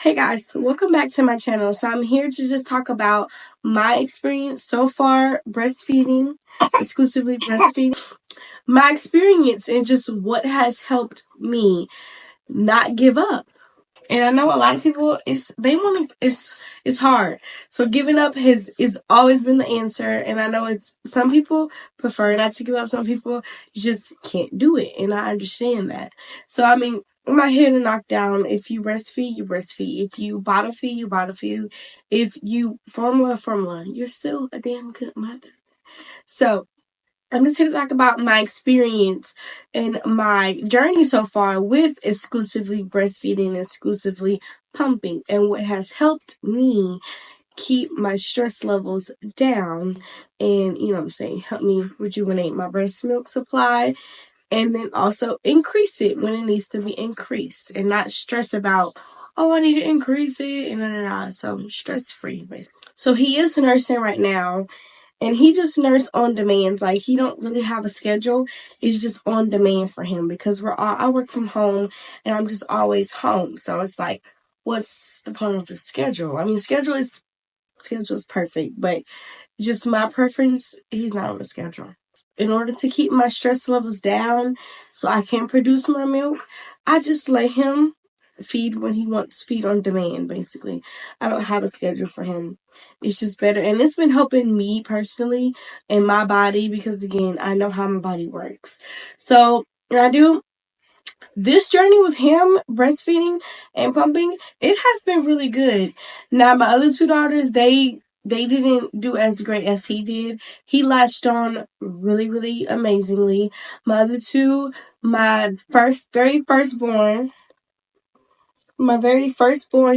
Hey guys, so welcome back to my channel. So I'm here to just talk about my experience so far breastfeeding, exclusively breastfeeding, my experience and just what has helped me not give up. And I know a lot of people it's hard. So giving up is always been the answer. And I know it's some people prefer not to give up. Some people just can't do it. And I understand that. So I mean, I'm not here to knock down. If you breastfeed, you breastfeed. If you bottle feed, you bottle feed. If you formula, you're still a damn good mother. So I'm just here to talk about my experience and my journey so far with exclusively breastfeeding, exclusively pumping, and what has helped me keep my stress levels down and, help me rejuvenate my breast milk supply and then also increase it when it needs to be increased and not stress about, oh, I need to increase it and. So I'm stress free, basically. So he is nursing right now. And he just nurse on demand. Like, he don't really have a schedule. It's just on demand for him because I work from home and I'm just always home. So it's like, what's the point of the schedule? I mean, schedule is perfect, but just my preference, he's not on the schedule. In order to keep my stress levels down so I can produce more milk, I just let him feed when he wants, feed on demand, basically. I don't have a schedule for him. It's just better. And it's been helping me personally in my body because, again, I know how my body works. So, and I do this journey with him breastfeeding and pumping, it has been really good. Now, my other two daughters, they didn't do as great as he did. He latched on really, really amazingly. My other two, my very firstborn,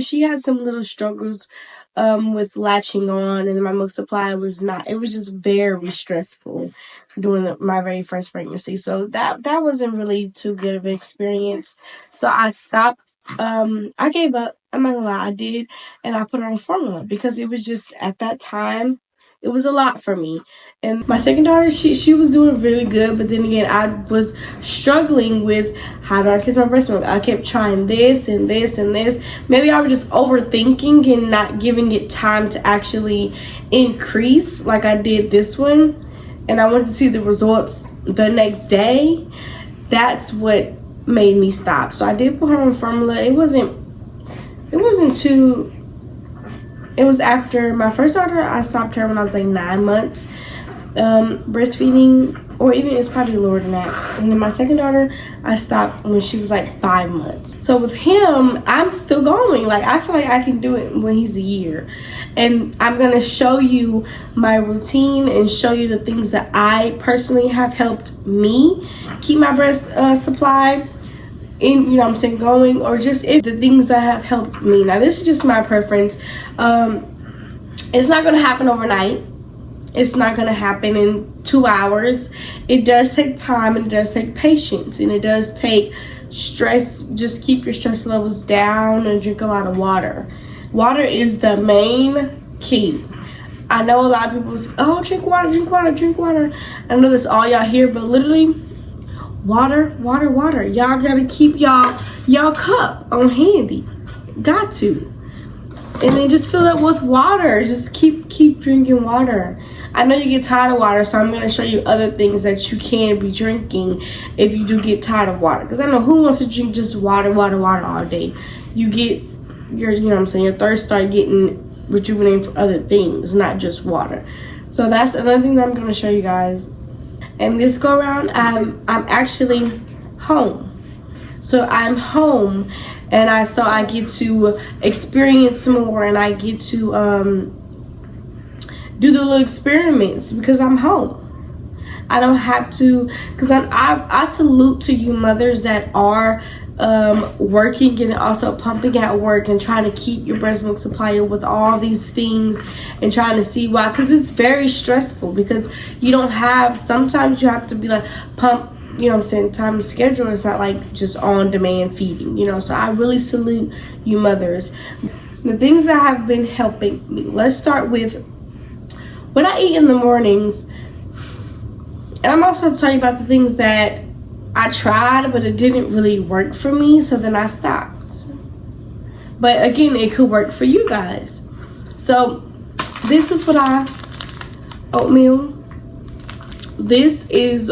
she had some little struggles with latching on, and my milk supply was not. It was just very stressful during my very first pregnancy. So that wasn't really too good of an experience. So I stopped. I gave up. I'm not gonna lie, I did, and I put her on formula because it was just at that time. It was a lot for me. And my second daughter, she was doing really good, but then again, I was struggling with how do I kiss my breast milk. I kept trying this and this and this. Maybe I was just overthinking and not giving it time to actually increase like I did this one. And I wanted to see the results the next day. That's what made me stop. So I did put her on formula. It wasn't too. It was after my first daughter. I stopped her when I was like 9 months breastfeeding, or even it's probably lower than that. And then my second daughter, I stopped when she was like 5 months. So with him, I'm still going. Like, I feel like I can do it when he's a year. And I'm going to show you my routine and show you the things that I personally have helped me keep my breast supply in, going, or just if the things that have helped me. Now, this is just my preference. It's not going to happen overnight. It's not going to happen in 2 hours. It does take time, and it does take patience, and it does take stress. Just keep your stress levels down and drink a lot of water. Water is the main key. I know a lot of people say, oh, drink water, drink water, drink water. I know that's all y'all hear, but literally, water. Y'all gotta keep y'all cup on handy. Got to. And then just fill it with water. Just keep drinking water. I know you get tired of water, so I'm going to show you other things that you can be drinking if you do get tired of water. Because I know who wants to drink just water all day. You get your thirst start getting rejuvenated from other things, not just water. So that's another thing that I'm going to show you guys. And this go around, I'm actually home. So I'm home, and I get to experience more, and I get to do the little experiments because I'm home. I don't have to, because I salute to you mothers that are working and also pumping at work and trying to keep your breast milk supply with all these things and trying to see why, because it's very stressful because you don't have, sometimes you have to be like pump, time schedule. It's not like just on demand feeding, so I really salute you mothers. The things that have been helping me, let's start with what I eat in the mornings. And I'm also telling you about the things that I tried, but it didn't really work for me, so then I stopped. but again, it could work for you guys. So this is what oatmeal. This is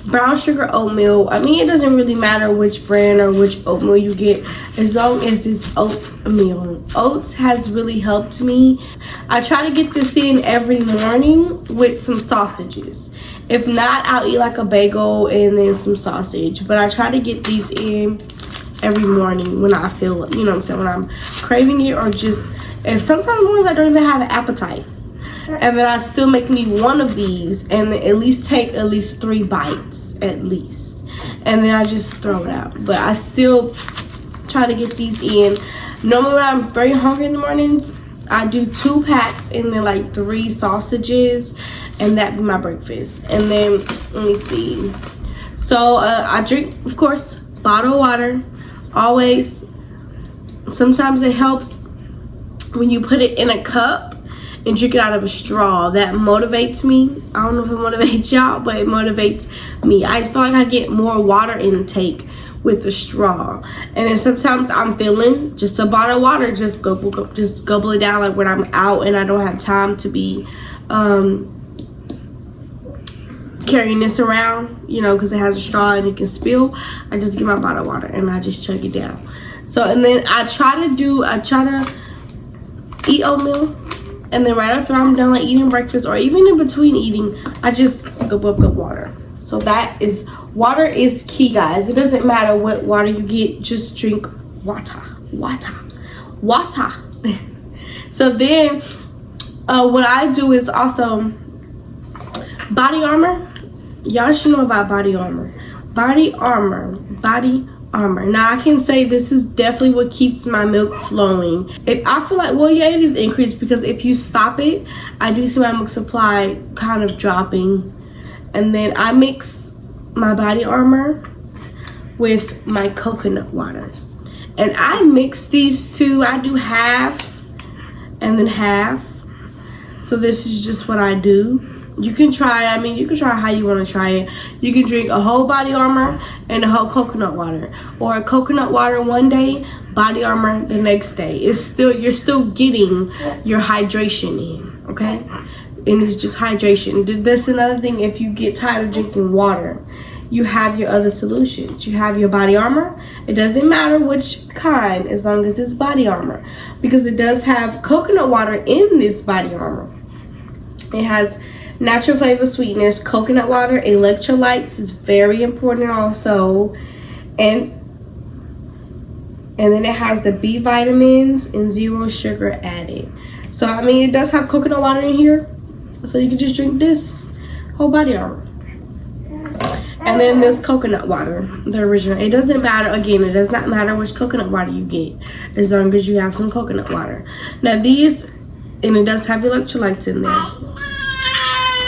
brown sugar oatmeal. I mean, it doesn't really matter which brand or which oatmeal you get, as long as it's oatmeal. Oats has really helped me. I try to get this in every morning with some sausages. If not, I'll eat like a bagel and then some sausage. But I try to get these in every morning when I feel, you know what I'm saying, when I'm craving it, or just, if sometimes mornings I don't even have an appetite. And then I still make me one of these and then at least take at least 3 bites at least. And then I just throw it out. But I still try to get these in. Normally when I'm very hungry in the mornings, I do 2 packs and then like 3 sausages, and that be my breakfast. And then, let me see. So I drink, of course, bottled water, always. Sometimes it helps when you put it in a cup and drink it out of a straw. That motivates me. I don't know if it motivates y'all, but it motivates me. I feel like I get more water intake with a straw. And then sometimes I'm feeling just a bottle of water, just gobble it down, like when I'm out and I don't have time to be carrying this around, you know, because it has a straw and it can spill. I just get my bottle of water and I just chug it down. So, and then I try to eat oatmeal, and then right after I'm done like eating breakfast, or even in between eating, I just go up water. So that is, water is key, guys. It doesn't matter what water you get, just drink water. So then what I do is also body armor. Y'all should know about body armor. Body armor. Now I can say this is definitely what keeps my milk flowing. If I feel like, well, yeah, it is increased, because if you stop it, I do see my milk supply kind of dropping. And then I mix my body armor with my coconut water, and I mix these two. I do half and then half. So this is just what I do. You can try, I mean, you can try how you want to try it. You can drink a whole body armor and a whole coconut water, or a coconut water one day, body armor the next day. It's still, you're still getting your hydration in, okay? And it's just hydration. That's another thing. If you get tired of drinking water, you have your other solutions. You have your body armor. It doesn't matter which kind, as long as it's body armor, because it does have coconut water in this body armor. It has natural flavor sweeteners, coconut water, electrolytes is very important also, and then it has the B vitamins and 0 sugar added. So I mean, it does have coconut water in here, so you can just drink this whole body armor. And then this coconut water, the original. It doesn't matter, again, it does not matter which coconut water you get, as long as you have some coconut water. Now these, and it does have electrolytes in there.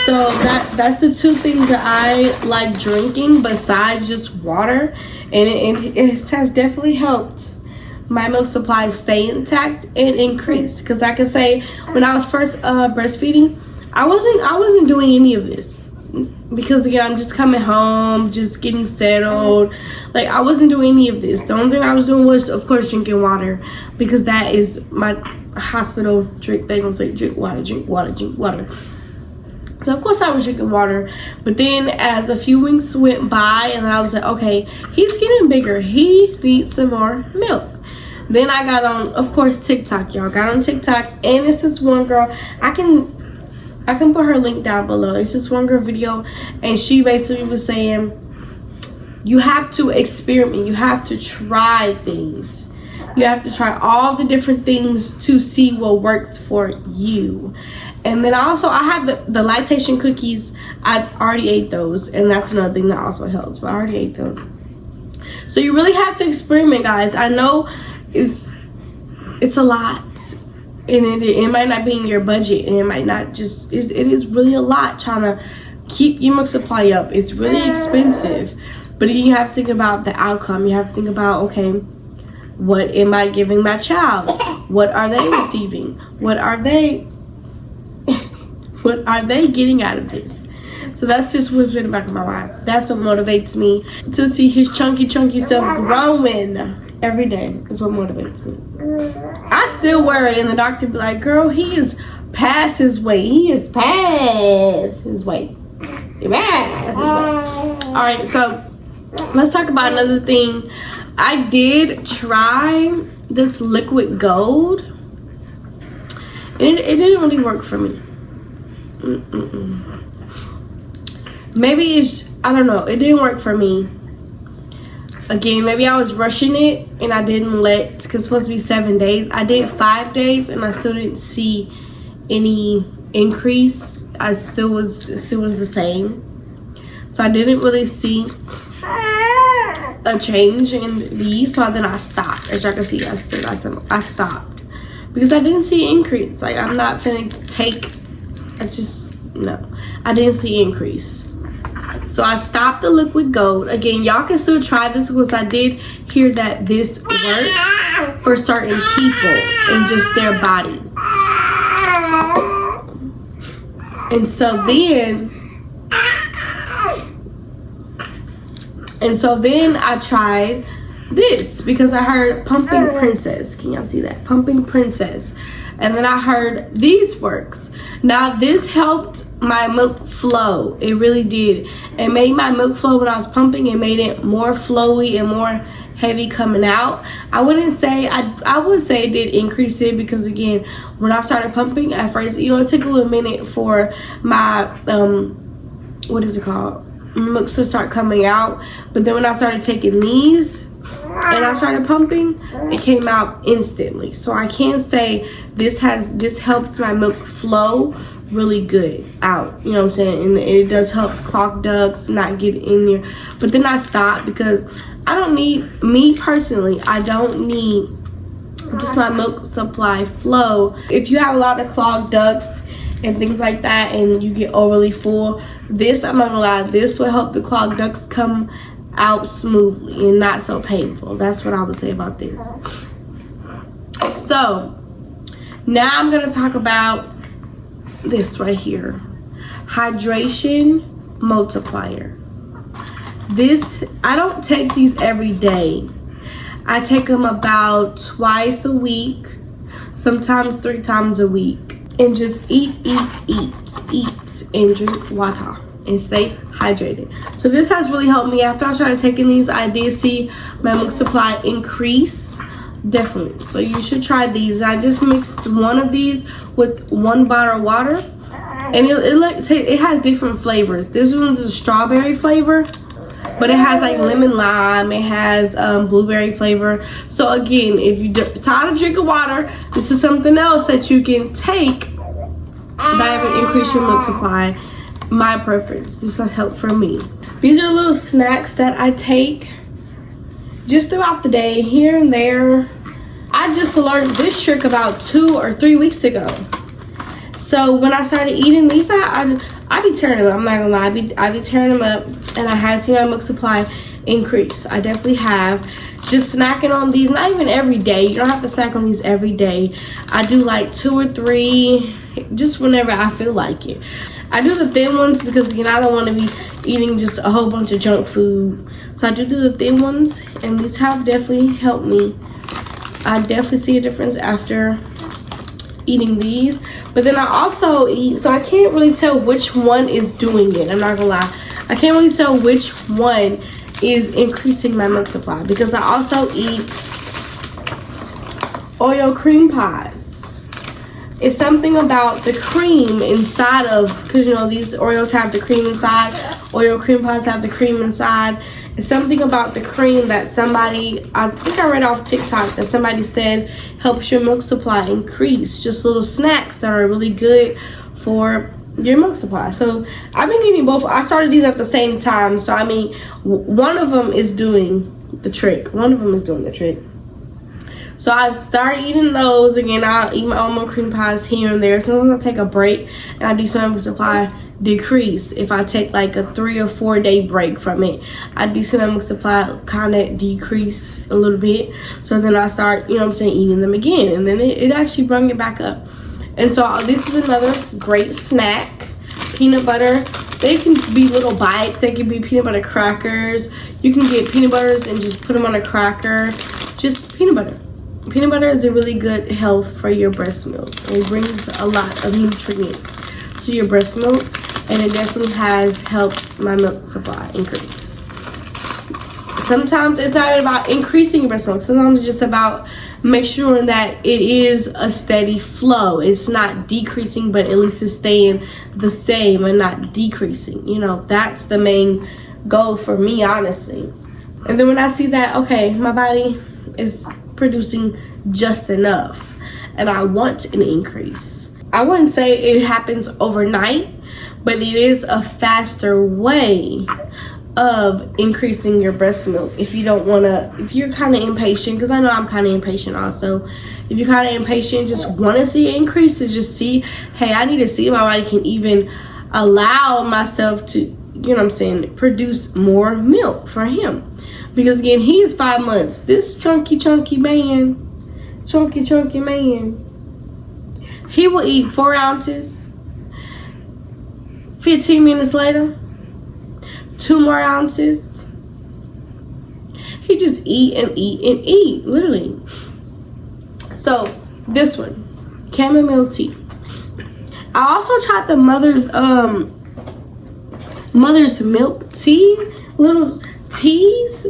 So that's the 2 things that I like drinking besides just water, and it has definitely helped my milk supply stay intact and increase. Because I can say, when I was first breastfeeding, I wasn't doing any of this, because again, I'm just coming home, just getting settled. Like, I wasn't doing any of this. The only thing I was doing was, of course, drinking water, because that is my hospital drink. They gonna say drink water. So of course I was drinking water, but then as a few weeks went by, and I was like, okay, he's getting bigger, he needs some more milk. Then I got on, of course, TikTok, y'all. Got on TikTok, and it's this one girl. I can put her link down below. It's this one girl video, and she basically was saying, you have to experiment, you have to try things. You have to try all the different things to see what works for you. And then I have the lactation cookies. I already ate those, and that's another thing that also helps, but I already ate those. So you really have to experiment, guys. I know it's a lot, and it might not be in your budget, and it might not just, it is really a lot trying to keep your milk supply up. It's really expensive, but you have to think about the outcome. You have to think about, okay, what am I giving my child? What are they receiving? What are they getting out of this? So that's just what's in the back of my mind. That's what motivates me, to see his chunky self growing every day. Is what motivates me. I still worry, and the doctor be like, girl, he is past his weight. He is past his weight. He past his weight. All right, so let's talk about another thing. I did try this liquid gold. It didn't really work for me. Maybe it's, I don't know, it didn't work for me. Again, maybe I was rushing it and I didn't let, because it's supposed to be 7 days. I did 5 days and I still didn't see any increase. I still was the same. So I didn't really see a change in these. So then I stopped. As y'all can see, I stopped because I didn't see an increase. Like, I'm not finna take, no, I didn't see an increase. So I stopped the liquid gold. Again, y'all can still try this because I did hear that this works for certain people and just their body. And so then I tried this because I heard Pumping Princess. Can y'all see that? Pumping Princess. And then I heard these works. Now this helped my milk flow. It really did. It made my milk flow when I was pumping. It made it more flowy and more heavy coming out. I wouldn't say, I would say it did increase it because again, when I started pumping at first, you know, it took a little minute for my, what is it called? Milk to start coming out. But then when I started taking these and I started pumping, it came out instantly. So I can say this helps my milk flow really good out, you know what I'm saying? And it does help clog ducts not get in there. But then I stopped because I don't need, me personally, I don't need just my milk supply flow. If you have a lot of clogged ducts and things like that and you get overly full, this, I'm not gonna lie, this will help the clogged ducts come out smoothly and not so painful. That's what I would say about this. So now I'm gonna talk about this right here, hydration multiplier. This, I don't take these every day. I take them about twice a week, sometimes 3 times a week, and just eat and drink water and stay hydrated. So this has really helped me. After I started taking these, I did see my milk supply increase, definitely. So you should try these. I just mixed one of these with 1 bottle of water, and it has different flavors. This one's a strawberry flavor, but it has like lemon lime, it has blueberry flavor. So again, if you're tired of drinking water, this is something else that you can take that will increase your milk supply. My preference, this has helped for me. These are little snacks that I take just throughout the day, here and there. I just learned this trick about 2 or 3 weeks ago. So when I started eating these, I be tearing them up. I'm not gonna lie, I be tearing them up, and I have seen my milk supply increase. I definitely have. Just snacking on these, not even every day. You don't have to snack on these every day. I do like 2 or 3, just whenever I feel like it. I do the thin ones because again, I don't want to be eating just a whole bunch of junk food. So I do the thin ones, and these have definitely helped me. I definitely see a difference after eating these. But then I also eat, so I can't really tell which one is doing it. I'm not gonna lie, I can't really tell which one is increasing my milk supply because I also eat Oreo cream pies. It's something about the cream inside of, because you know these Oreos have the cream inside, Oreo cream pies have the cream inside. It's something about the cream that somebody, I think I read off TikTok that somebody said helps your milk supply increase. Just little snacks that are really good for your milk supply. So I've been eating both. I started these at the same time, so I mean one of them is doing the trick. So I started eating those. Again, I'll eat my own milk cream pies here and there. Sometimes I take a break and I do some milk supply decrease. If I take like a 3 or 4 day break from it, I do some milk supply kind of decrease a little bit. So then I start, you know what I'm saying, eating them again, and then it actually brought it back up. And so this is another great snack peanut butter. They can be little bites. They can be peanut butter crackers. You can get peanut butters and just put them on a cracker. Just peanut butter. Peanut butter is a really good health for your breast milk. It brings a lot of nutrients to your breast milk, and it definitely has helped my milk supply increase. Sometimes it's not about increasing your breast milk. Sometimes it's just about make sure that it is a steady flow. It's not decreasing, but at least it's staying the same and not decreasing. You know, that's the main goal for me, honestly. And then when I see that, okay, my body is producing just enough and I want an increase. I wouldn't say it happens overnight, but it is a faster way of increasing your breast milk. If you don't want to, if you're kind of impatient, because I know I'm kind of impatient also. If you're kind of impatient, just want to see increases, just see, hey, I need to see if my body can even allow myself to, you know what I'm saying, produce more milk for him. Because again, he is 5 months. This chunky man, he will eat 4 ounces. 15 minutes later, 2 more ounces. He just eat and eat, literally. So this one, chamomile tea. I also tried the mother's milk tea, little teas,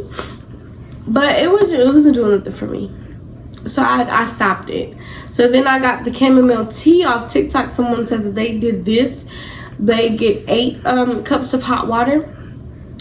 but it wasn't doing nothing for me. So I stopped it. So then I got the chamomile tea off TikTok. Someone said that they did this. They get 8 cups of hot water,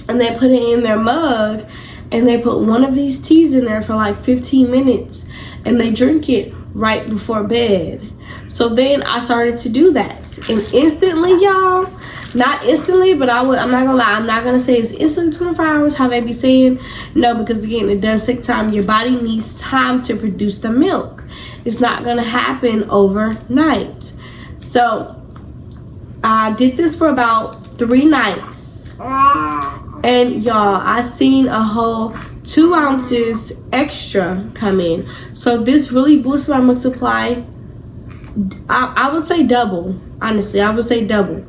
and they put it in their mug, and they put one of these teas in there for like 15 minutes, and they drink it right before bed. So then I started to do that, and instantly, y'all, not instantly, but I'm not gonna lie, I'm not gonna say it's instantly 24 hours how they be saying. No, because again, it does take time. Your body needs time to produce the milk. It's not gonna happen overnight. So I did this for about 3 nighs, and y'all, I seen a whole 2 ounces extra come in. So this really boosts my milk supply. I would say double. Honestly, I would say double.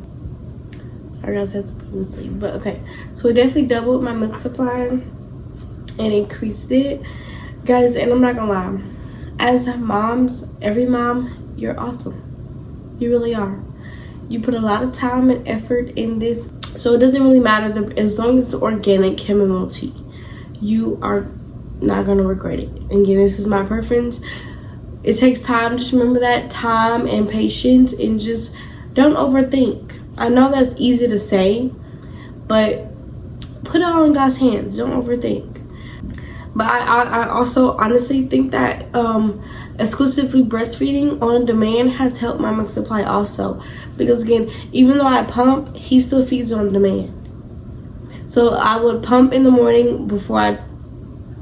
Sorry, guys, I had to put in sleep, but okay. So it definitely doubled my milk supply and increased it, guys. And I'm not gonna lie, as moms, every mom, you're awesome. You really are. You put a lot of time and effort in this, so it doesn't really matter as long as it's organic chamomile tea. You are not gonna regret it. And again, this is my preference. It takes time. Just remember that, time and patience, and just don't overthink. I know that's easy to say, but put it all in God's hands. Don't overthink. But I also honestly think that exclusively breastfeeding on demand has helped my milk supply also. Because again, even though I pump, he still feeds on demand. So I would pump in the morning. Before I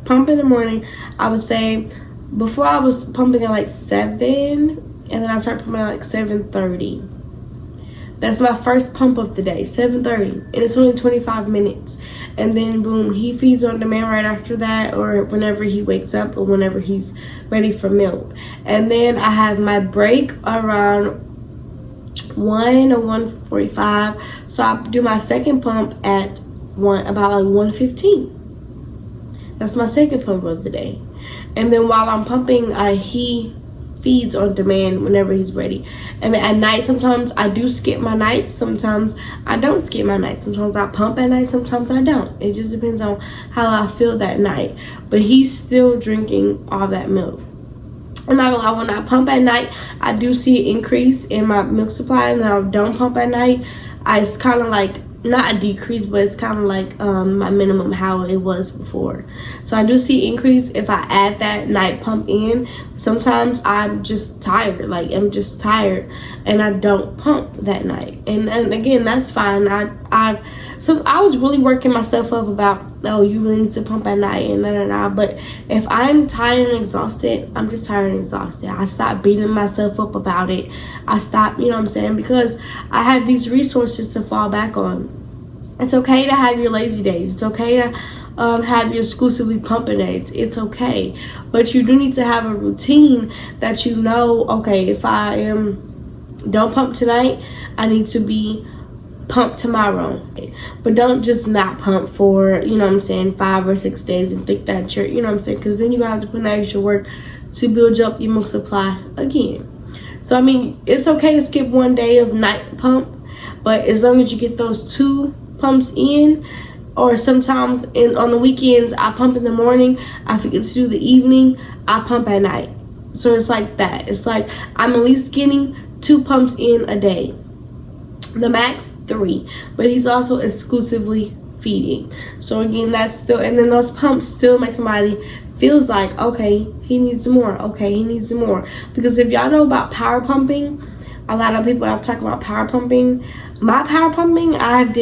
pump in the morning, I would say, before I was pumping at like 7, and then I started pumping at like 7:30. That's my first pump of the day, 7:30, and it's only 25 minutes. And then boom, he feeds on demand right after that, or whenever he wakes up, or whenever he's ready for milk. And then I have my break around 1 or 1:45. So I do my second pump at about like 1:15. That's my second pump of the day. And then while I'm pumping, he feeds on demand whenever he's ready. And then at night, sometimes I do skip my nights. Sometimes I don't skip my nights. Sometimes I pump at night. Sometimes I don't. It just depends on how I feel that night. But he's still drinking all that milk. I'm not gonna lie, when I pump at night, I do see an increase in my milk supply. And then I don't pump at night, it's kind of like, not a decrease, but it's kind of like my minimum how it was before. So I do see increase if I add that night pump in. Sometimes I'm just tired, I'm just tired, and I don't pump that night. And again, that's fine. So I was really working myself up about, oh, you really need to pump at night and but if I'm tired and exhausted, I'm just tired and exhausted. I stop beating myself up about it. I stop, you know what I'm saying, because I have these resources to fall back on. It's okay to have your lazy days. It's okay to have your exclusively pumping days. It's okay, but you do need to have a routine that you know, okay, if I don't pump tonight, I need to be pump tomorrow. But don't just not pump for, 5 or 6 days and think that you're, because then you're gonna have to put in that extra work to build up your milk supply again. So I mean, it's okay to skip 1 day of night pump, but as long as you get those 2 pumps in, or sometimes on the weekends I pump in the morning, I forget to do the evening, I pump at night. So it's like that. It's like I'm at least getting 2 pumps in a day. The max 3, but he's also exclusively feeding. So again, that's still, and then those pumps still make somebody feels like, okay, he needs more, okay, he needs more. Because if y'all know about power pumping, a lot of people have talked about power pumping. My power pumping, I've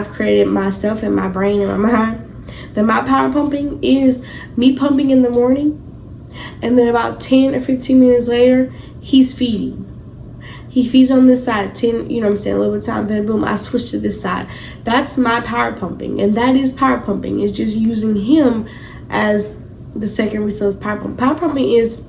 created myself in my brain and my mind. Then my power pumping is me pumping in the morning, and then about 10 or 15 minutes later, he's feeding. He feeds on this side, 10, a little bit of time, then boom, I switch to this side. That's my power pumping, and that is power pumping. It's just using him as the second resource. Power pumping. Power pumping is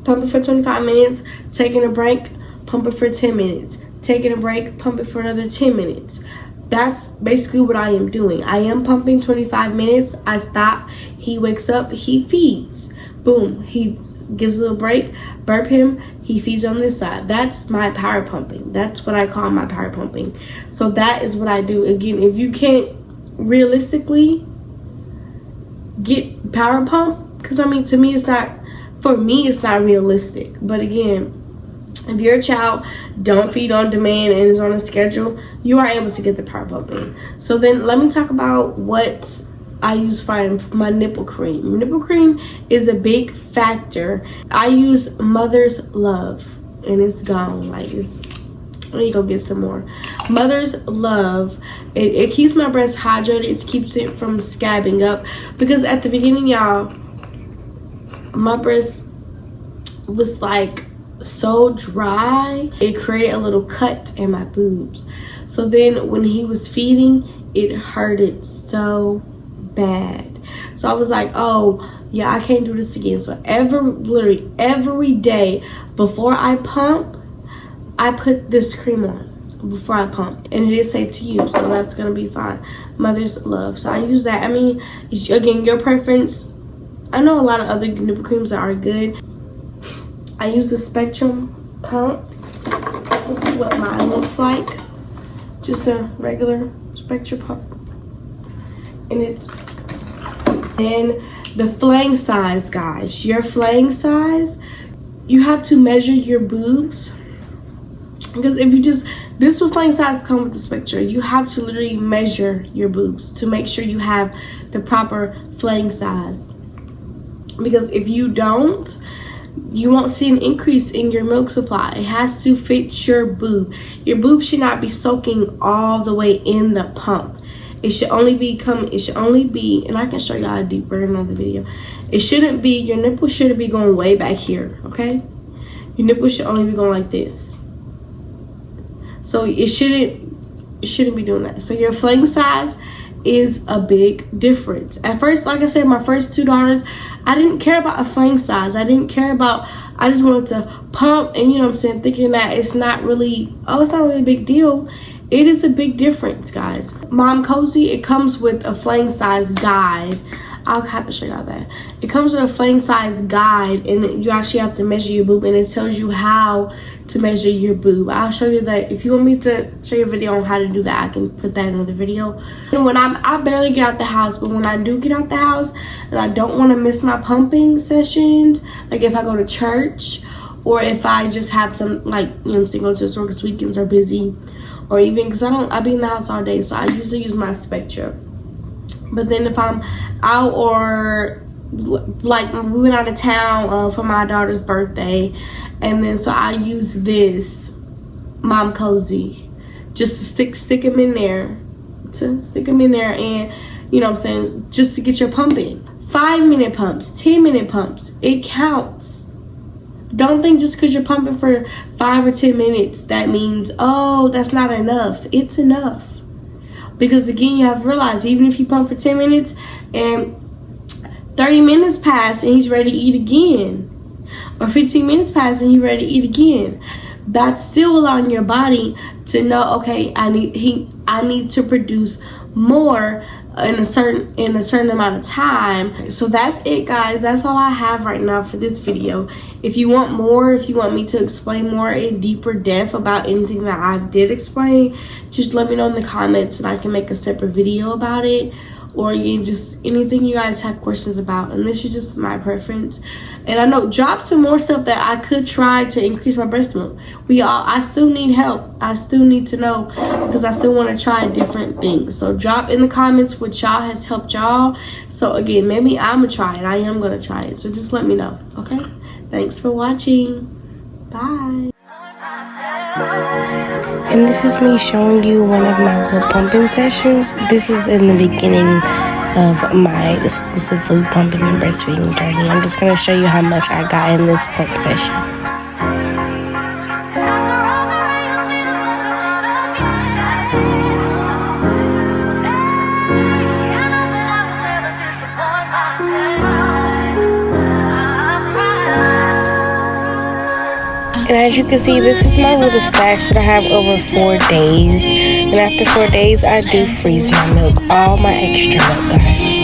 pumping for 25 minutes, taking a break, pumping for 10 minutes, taking a break, pumping for another 10 minutes. That's basically what I am doing. I am pumping 25 minutes, I stop, he wakes up, he feeds. Boom, he gives a little break, burp him, he feeds on this side. That's my power pumping. That's what I call my power pumping. So that is what I do. Again, if you can't realistically get power pump, because I mean, to me, it's not, for me, it's not realistic. But again, if your child don't feed on demand and is on a schedule, you are able to get the power pumping. So then let me talk about what I use for my nipple cream. Nipple cream is a big factor. I use Mother's Love, and it's gone. Let me go get some more. Mother's Love. It keeps my breast hydrated. It keeps it from scabbing up. Because at the beginning, y'all, my breast was like so dry. It created a little cut in my boobs. So then when he was feeding, it hurted so bad. So I was like, oh yeah, I can't do this again. So literally every day before I pump, I put this cream on before I pump, and it is safe to use, so that's gonna be fine. Mother's Love. So I use that. I mean, again, your preference. I know a lot of other nipple creams that are good. I use the Spectrum pump. This is what mine looks like. Just a regular Spectrum pump. And it's in the flang size, guys. Your flang size, you have to measure your boobs, because if you just, this will flang size come with the Spectra. You have to literally measure your boobs to make sure you have the proper flang size, because if you don't, you won't see an increase in your milk supply. It has to fit your boob. Your boob should not be soaking all the way in the pump. It should only be, and I can show y'all deeper in another video. It shouldn't be, your nipple shouldn't be going way back here, okay? Your nipple should only be going like this. So it shouldn't be doing that. So your flang size is a big difference. At first, like I said, my first 2 daughters, I didn't care about a flang size. I just wanted to pump, and thinking that it's not really a big deal. It is a big difference, guys. Mom Cozy, it comes with a flang size guide. I'll have to show y'all that. It comes with a flang size guide, and you actually have to measure your boob, and it tells you how to measure your boob. I'll show you that. If you want me to show you a video on how to do that, I can put that in another video. And when I barely get out the house, but when I do get out the house and I don't want to miss my pumping sessions, like if I go to church, or if I just have some, go to the store because weekends are busy, or even because I be in the house all day, so I usually use my Spectra. But then if I'm out, or like we went out of town for my daughter's birthday, and then so I use this Mom Cozy just to stick them in there, and just to get your pump in. 5-minute pumps, 10-minute pumps, it counts. Don't think just because you're pumping for 5 or 10 minutes that means, oh, that's not enough. It's enough. Because again, you have to realize, even if you pump for 10 minutes and 30 minutes pass and he's ready to eat again, or 15 minutes pass and he's ready to eat again, that's still allowing your body to know, okay, I need to produce more in a certain amount of time. So that's it, guys. That's all I have right now for this video. If you want more, if you want me to explain more in deeper depth about anything that I did explain, just let me know in the comments and I can make a separate video about it. Or you just anything you guys have questions about, and this is just my preference. And I know, drop some more stuff that I could try to increase my breast milk. I still need help. I still need to know, because I still want to try different things. So drop in the comments what y'all has helped y'all. So again, maybe I'm gonna try it. I am gonna try it. So just let me know. Okay, thanks for watching. Bye. And this is me showing you one of my little pumping sessions. This is in the beginning of my exclusively pumping and breastfeeding journey. I'm just going to show you how much I got in this pump session. And as you can see, this is my little stash that I have over 4 days. And after 4 days, I do freeze my milk, all my extra milk, guys.